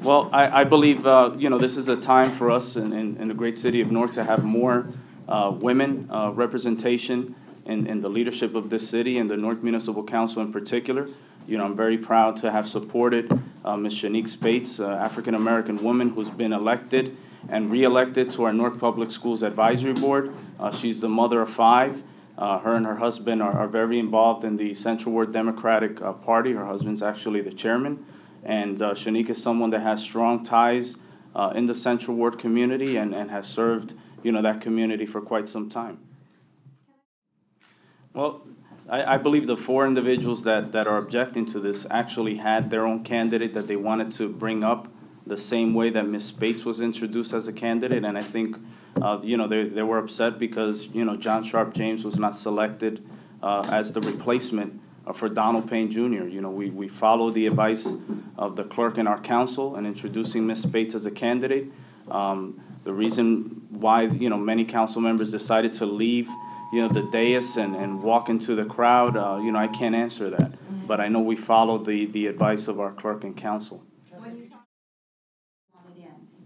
Well, I believe, this is a time for us in the great city of Newark to have more women representation in the leadership of this city and the Newark Municipal Council in particular. I'm very proud to have supported Ms. Shanique Speight, African-American woman who's been elected and re-elected to our Newark Public Schools Advisory Board. She's the mother of 5. Her and her husband are very involved in the Central Ward Democratic Party. Her husband's actually the chairman. And Shanique is someone that has strong ties in the Central Ward community and has served, that community for quite some time. Well, I believe the 4 individuals that are objecting to this actually had their own candidate that they wanted to bring up the same way that Ms. Speight was introduced as a candidate. And I think, they were upset because, John Sharp James was not selected as the replacement for Donald Payne Jr. We followed the advice of the clerk in our council in introducing Ms. Speight as a candidate. The reason why, many council members decided to leave, the dais and walk into the crowd, I can't answer that. But I know we followed the advice of our clerk and council. When you talk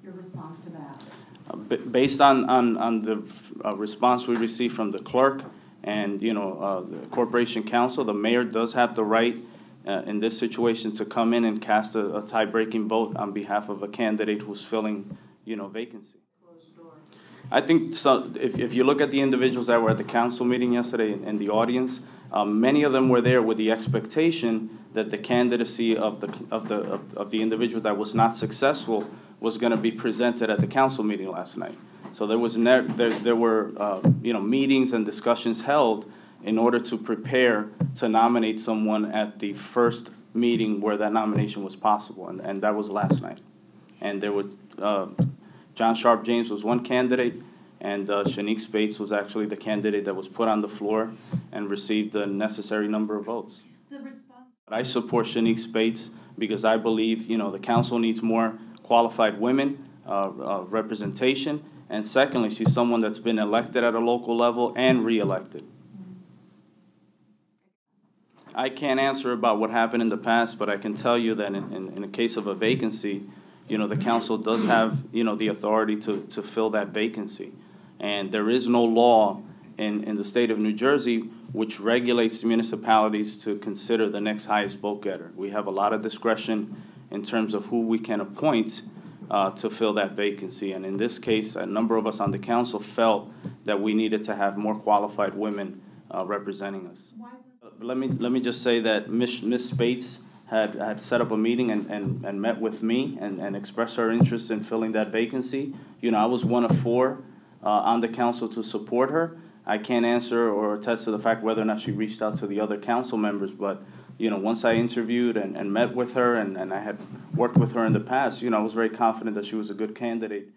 your response to that? Based on the response we received from the clerk and the Corporation Council, the mayor does have the right in this situation to come in and cast a tie-breaking vote on behalf of a candidate who's filling vacancy. I think so. If you look at the individuals that were at the council meeting yesterday in the audience, many of them were there with the expectation that the candidacy of the individual that was not successful was going to be presented at the council meeting last night. So there were meetings and discussions held in order to prepare to nominate someone at the first meeting where that nomination was possible, and that was last night. And there were John Sharp James was one candidate, and Shanique Speight was actually the candidate that was put on the floor and received the necessary number of votes. I support Shanique Speight because I believe the council needs more qualified women representation, and secondly, she's someone that's been elected at a local level and re-elected. I can't answer about what happened in the past, but I can tell you that in the case of a vacancy, the council does have, the authority to fill that vacancy. And there is no law in the state of New Jersey which regulates municipalities to consider the next highest vote getter. We have a lot of discretion in terms of who we can appoint to fill that vacancy. And in this case, a number of us on the council felt that we needed to have more qualified women representing us. Let me just say that Ms. Speight had set up a meeting and met with me and expressed her interest in filling that vacancy. I was one of 4 on the council to support her. I can't answer or attest to the fact whether or not she reached out to the other council members, but once I interviewed and met with her and I had worked with her in the past, I was very confident that she was a good candidate.